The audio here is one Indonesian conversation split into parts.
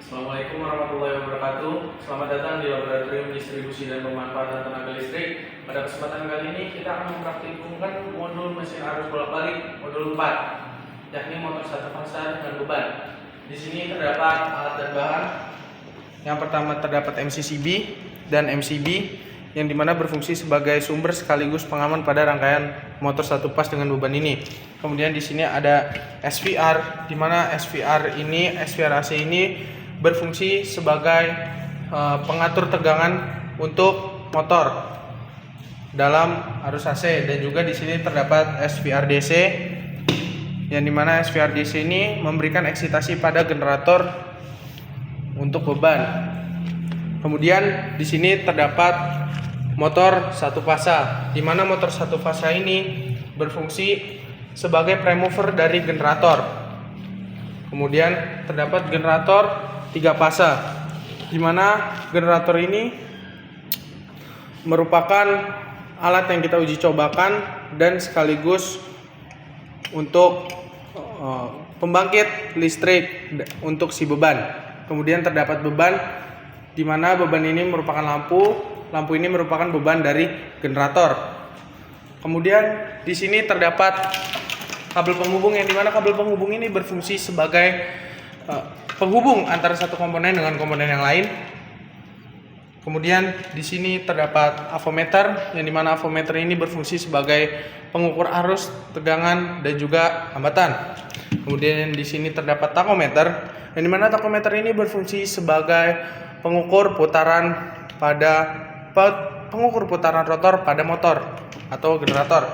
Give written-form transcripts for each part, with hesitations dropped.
Assalamualaikum warahmatullahi wabarakatuh. Selamat datang di Laboratorium Distribusi dan Pemanfaatan Tenaga Listrik. Pada kesempatan kali ini kita akan mempraktikkan modul mesin arus bolak-balik modul 4, yakni motor satu fasa dengan beban. Di sini terdapat alat dan bahan. Yang pertama terdapat MCCB dan MCB yang dimana berfungsi sebagai sumber sekaligus pengaman pada rangkaian motor satu pas dengan beban ini. Kemudian di sini ada SVR, di mana SVR AC ini berfungsi sebagai pengatur tegangan untuk motor dalam arus AC, dan juga di sini terdapat SVR DC yang dimana SVR DC ini memberikan eksitasi pada generator untuk beban. Kemudian di sini terdapat motor satu fasa, di mana motor satu fasa ini berfungsi sebagai premover dari generator. Kemudian terdapat generator 3 fasa, di mana generator ini merupakan alat yang kita uji cobakan dan sekaligus untuk pembangkit listrik untuk si beban. Kemudian terdapat beban, di mana beban ini merupakan lampu ini merupakan beban dari generator. Kemudian di sini terdapat kabel penghubung, yang dimana kabel penghubung ini berfungsi sebagai penghubung antara satu komponen dengan komponen yang lain. Kemudian di sini terdapat avometer, yang dimana avometer ini berfungsi sebagai pengukur arus, tegangan, dan juga hambatan. Kemudian di sini terdapat takometer, yang dimana takometer ini berfungsi sebagai pengukur putaran rotor pada motor atau generator.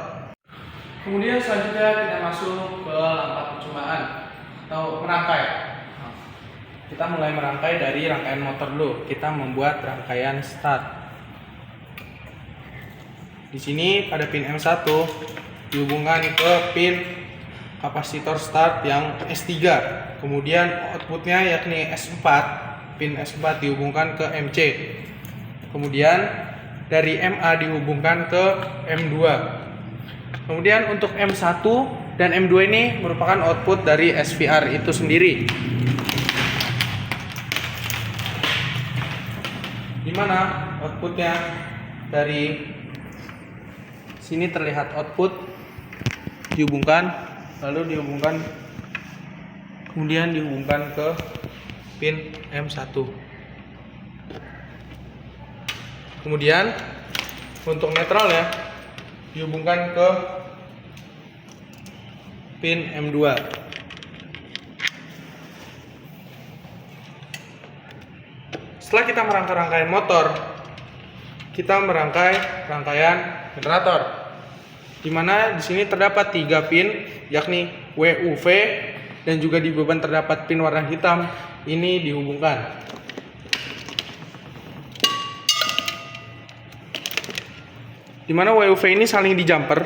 Kemudian selanjutnya kita masuk ke langkah percobaan atau merangkai. Kita mulai merangkai dari rangkaian motor dulu. Kita membuat rangkaian start. Di sini pada pin M1 dihubungkan ke pin kapasitor start yang S3. Kemudian outputnya yakni S4. Pin S4 dihubungkan ke MC. Kemudian dari MA dihubungkan ke M2. Kemudian untuk M1 dan M2 ini merupakan output dari SVR itu sendiri, di mana outputnya dari sini terlihat output dihubungkan, lalu dihubungkan, kemudian dihubungkan ke pin M1. Kemudian untuk netral ya dihubungkan ke pin M2. Setelah kita merangkai rangkaian motor, kita merangkai rangkaian generator, di mana di sini terdapat 3 pin yakni WUV, dan juga di beban terdapat pin warna hitam ini dihubungkan. Di mana WUV ini saling di jumper,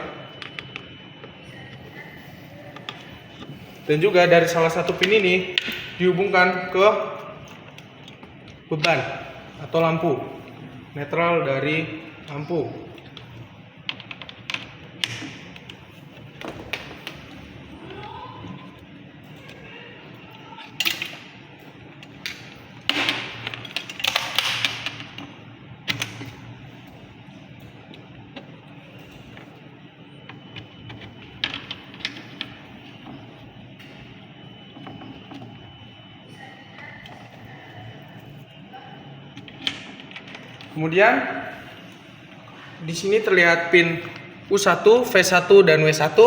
dan juga dari salah satu pin ini dihubungkan ke beban atau lampu, netral dari lampu. Kemudian di sini terlihat pin U1, V1 dan W1.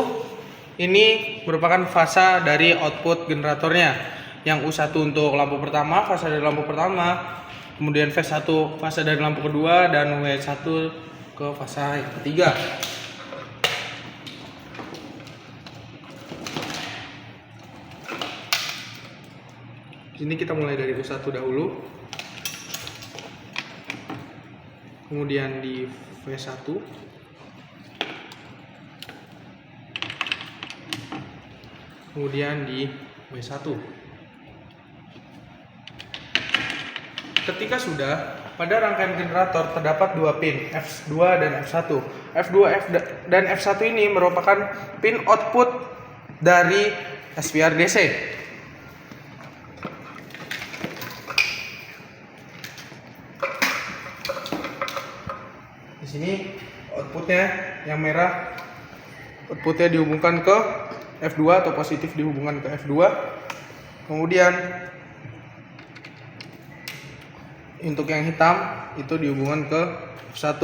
Ini merupakan fasa dari output generatornya. Yang U1 untuk lampu pertama, fasa dari lampu pertama. Kemudian V1 fasa dari lampu kedua, dan W1 ke fasa yang ketiga. Di sini kita mulai dari U1 dahulu. Kemudian di V1, kemudian di W1. Ketika sudah, pada rangkaian generator terdapat 2 pin F2 dan F1. F2 dan F1 ini merupakan pin output dari SVR DC. sini outputnya yang merah, outputnya dihubungkan ke F2 atau positif dihubungkan ke F2. Kemudian untuk yang hitam itu dihubungkan ke F1.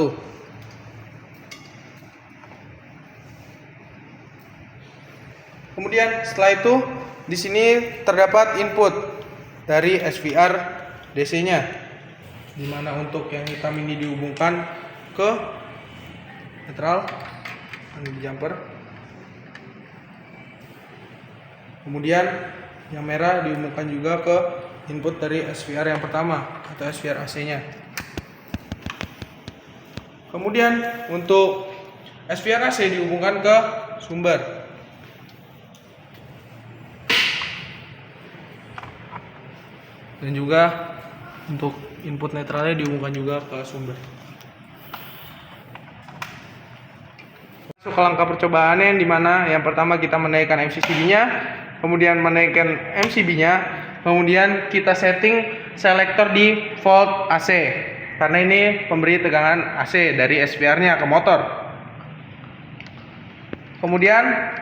Kemudian setelah itu di sini terdapat input dari SVR DC-nya, di mana untuk yang hitam ini dihubungkan ke netral di jumper. Kemudian yang merah dihubungkan juga ke input dari SVR yang pertama atau SVR AC-nya. Kemudian untuk SVR AC dihubungkan ke sumber. Dan juga untuk input netralnya dihubungkan juga ke sumber. Masuk ke langkah percobaannya, di mana yang pertama kita menaikkan MCCB-nya, kemudian menaikkan MCB-nya, kemudian kita setting selektor di volt AC karena ini pemberi tegangan AC dari SVR-nya ke motor. Kemudian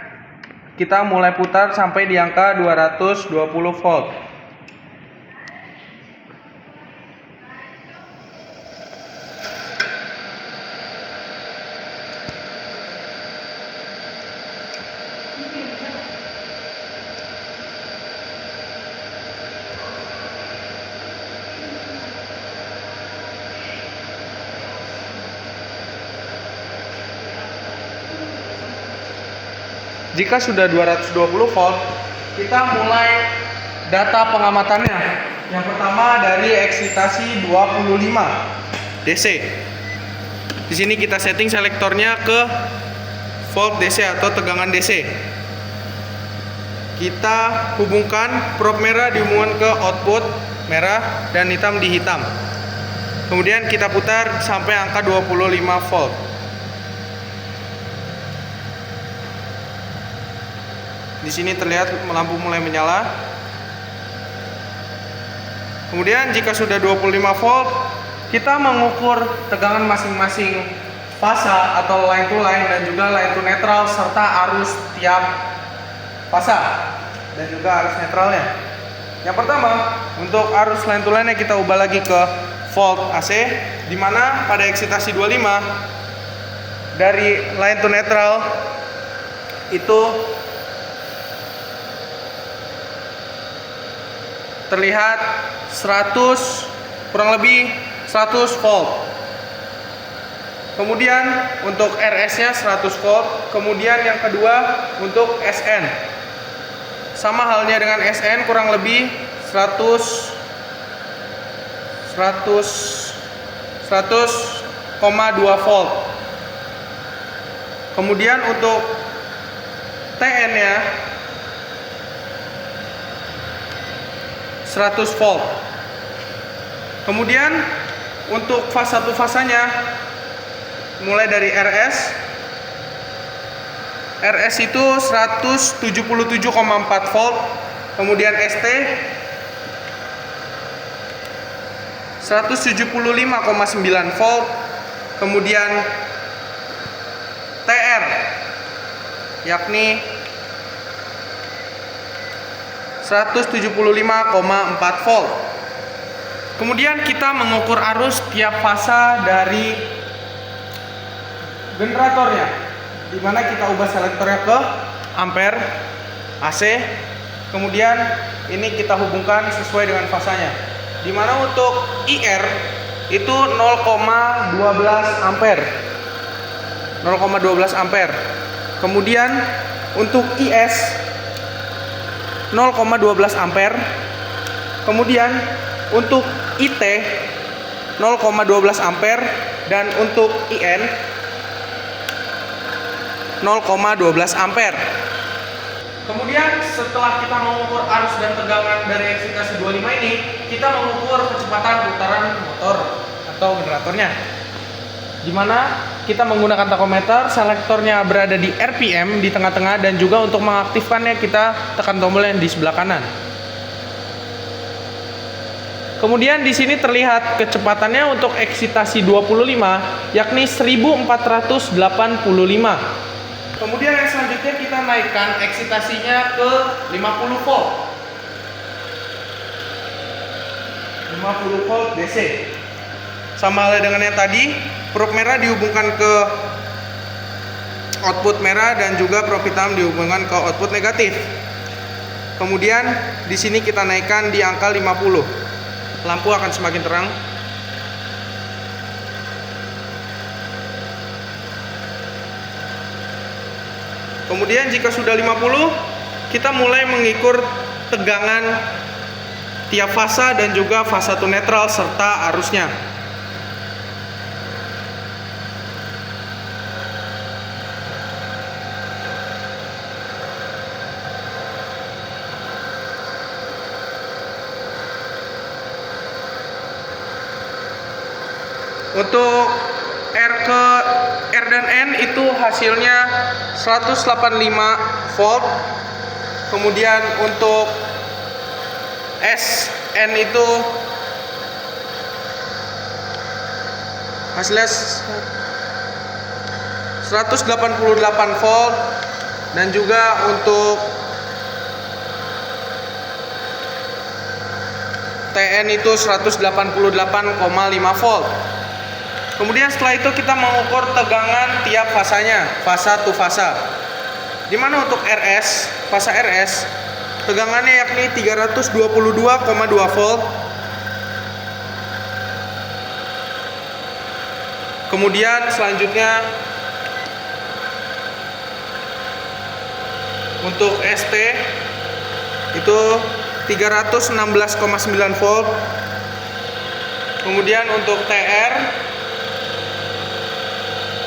kita mulai putar sampai di angka 220 volt. Jika sudah 220 volt, kita mulai data pengamatannya. Yang pertama dari eksitasi 25 DC. Di sini kita setting selektornya ke volt DC atau tegangan DC. Kita hubungkan probe merah dihubungkan ke output merah dan hitam di hitam. Kemudian kita putar sampai angka 25 volt. Di sini terlihat lampu mulai menyala. Kemudian jika sudah 25 volt, kita mengukur tegangan masing-masing fasa atau line to line dan juga line to neutral serta arus tiap fasa dan juga arus netralnya. Yang pertama, untuk arus line to line-nya kita ubah lagi ke volt AC, di mana pada eksitasi 25 dari line to neutral itu terlihat 100, kurang lebih 100 volt. Kemudian untuk RS-nya 100 volt. Kemudian yang kedua untuk SN, sama halnya dengan SN, kurang lebih 100,2 volt. Kemudian untuk TN-nya 100 volt. Kemudian untuk fase 1 fasanya mulai dari RS itu 177,4 volt, kemudian ST 175,9 volt, kemudian TR yakni 175,4 volt. Kemudian kita mengukur arus tiap fasa dari generatornya, di mana kita ubah selektornya ke ampere AC. Kemudian ini kita hubungkan sesuai dengan fasanya, di mana untuk IR itu 0,12 ampere. 0,12 ampere. Kemudian untuk IS 0,12 ampere. Kemudian untuk IT 0,12 ampere dan untuk IN 0,12 ampere. Kemudian setelah kita mengukur arus dan tegangan dari eksitasi 25 ini, kita mengukur kecepatan putaran motor atau generatornya, di mana kita menggunakan takometer, selektornya berada di RPM di tengah-tengah, dan juga untuk mengaktifkannya kita tekan tombol yang di sebelah kanan. Kemudian di sini terlihat kecepatannya untuk eksitasi 25 yakni 1485. Kemudian yang selanjutnya kita naikkan eksitasinya ke 50 volt. 50 volt DC. Sama halnya dengan yang tadi, probe merah dihubungkan ke output merah dan juga probe hitam dihubungkan ke output negatif. Kemudian di sini kita naikkan di angka 50. Lampu akan semakin terang. Kemudian jika sudah 50, kita mulai mengukur tegangan tiap fasa dan juga fasa to netral serta arusnya. Untuk R dan N itu hasilnya 185 volt. Kemudian untuk SN itu hasilnya 188 volt, dan juga untuk TN itu 188,5 volt. Kemudian setelah itu kita mengukur tegangan tiap fasanya, fasa to fasa. Dimana untuk fasa RS, tegangannya yakni 322,2 volt. Kemudian selanjutnya untuk ST itu 316,9 volt. Kemudian untuk TR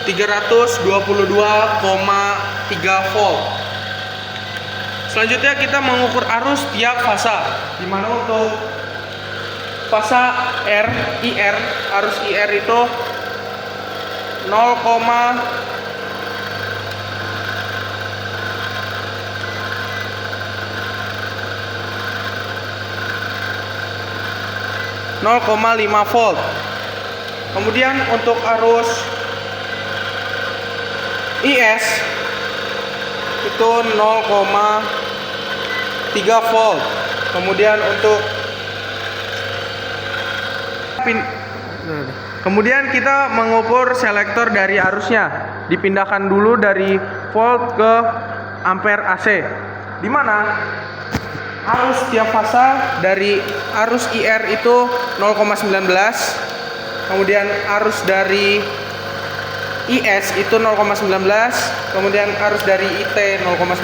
322,3 volt. Selanjutnya kita mengukur arus tiap fasa. Di mana untuk fasa IR, arus IR itu 0,5 volt. Kemudian untuk arus IS itu 0,3 volt. Kemudian kita mengukur selektor dari arusnya. Dipindahkan dulu dari volt ke ampere AC. Di mana arus tiap fasa dari arus IR itu 0,19. Kemudian arus dari IS itu 0,19, kemudian arus dari IT 0,19,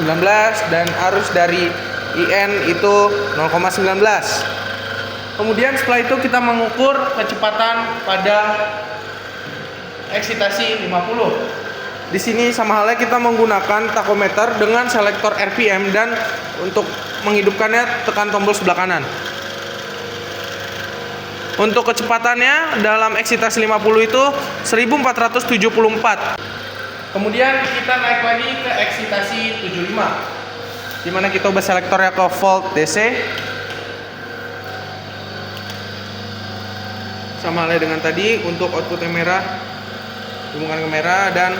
dan arus dari IN itu 0,19. Kemudian setelah itu kita mengukur kecepatan pada eksitasi 50. Di sini sama halnya kita menggunakan tachometer dengan selektor RPM, dan untuk menghidupkannya tekan tombol sebelah kanan. Untuk kecepatannya dalam eksitasi 50 itu 1474. Kemudian kita naik lagi ke eksitasi 75. Dimana kita ubah selektornya ke volt DC. Sama halnya dengan tadi, untuk output yang merah hubungan ke merah, dan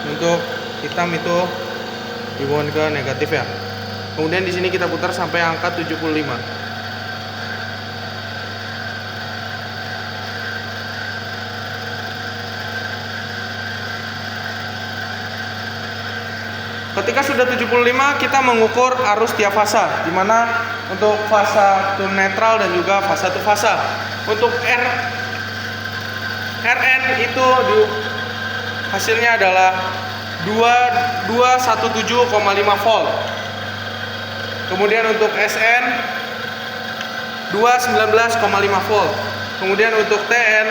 untuk hitam itu hubungan ke negatif ya. Kemudian di sini kita putar sampai angka 75. Ketika sudah 75, kita mengukur arus tiap fasa, di mana untuk fasa to netral dan juga fasa to fasa. Untuk RN itu hasilnya adalah 217,5 volt. Kemudian untuk SN 219,5 volt. Kemudian untuk TN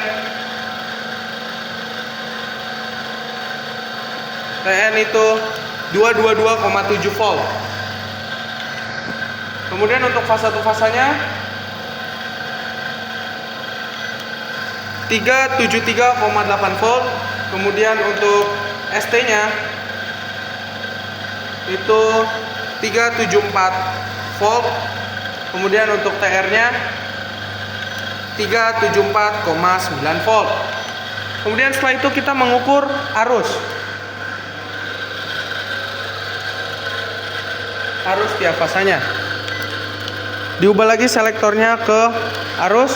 itu 222,7 volt. Kemudian untuk fasa to fasanya 373,8 volt. Kemudian untuk ST-nya itu 374 volt. Kemudian untuk TR-nya 374,9 volt. Kemudian setelah itu kita mengukur arus tiap fasanya. Diubah lagi selektornya ke arus,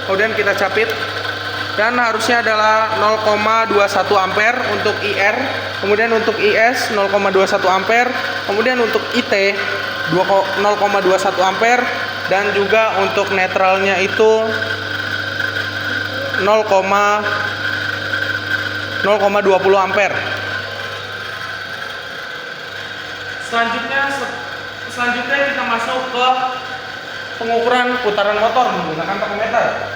kemudian kita capit, dan harusnya adalah 0,21 ampere untuk IR, kemudian untuk IS 0,21 ampere, kemudian untuk IT 0,21 ampere, dan juga untuk netralnya itu 0,20 ampere. Selanjutnya kita masuk ke pengukuran putaran motor menggunakan takometer.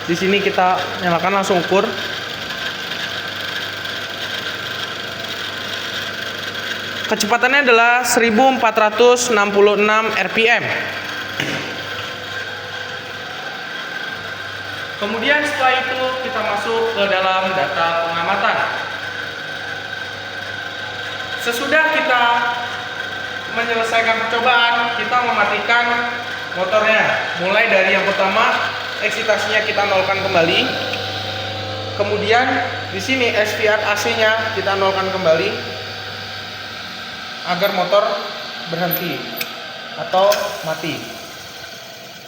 Di sini kita nyalakan, langsung ukur. Kecepatannya adalah 1466 rpm. Kemudian setelah itu kita masuk ke dalam data pengamatan. Sesudah kita menyelesaikan percobaan, kita mematikan motornya. Mulai dari yang pertama, eksitasinya kita nolkan kembali. Kemudian di sini SVR AC-nya kita nolkan kembali agar motor berhenti atau mati.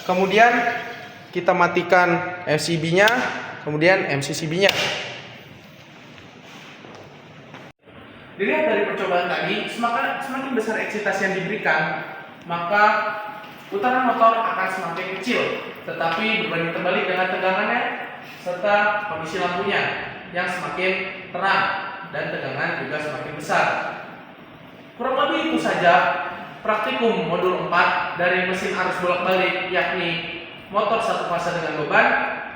Kemudian kita matikan FCB-nya, kemudian MCCB-nya. Dilihat dari percobaan tadi, semakin besar eksitasi yang diberikan, maka putaran motor akan semakin kecil, tetapi berbanding terbalik dengan tegangannya serta kondisi lampunya yang semakin terang dan tegangan juga semakin besar. Kurang lebih itu saja praktikum modul 4 dari mesin arus bolak-balik, yakni motor satu fase dengan beban.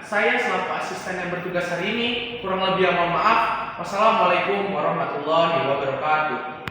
Saya selaku asisten yang bertugas hari ini, kurang lebih mohon maaf. Wassalamualaikum warahmatullahi wabarakatuh.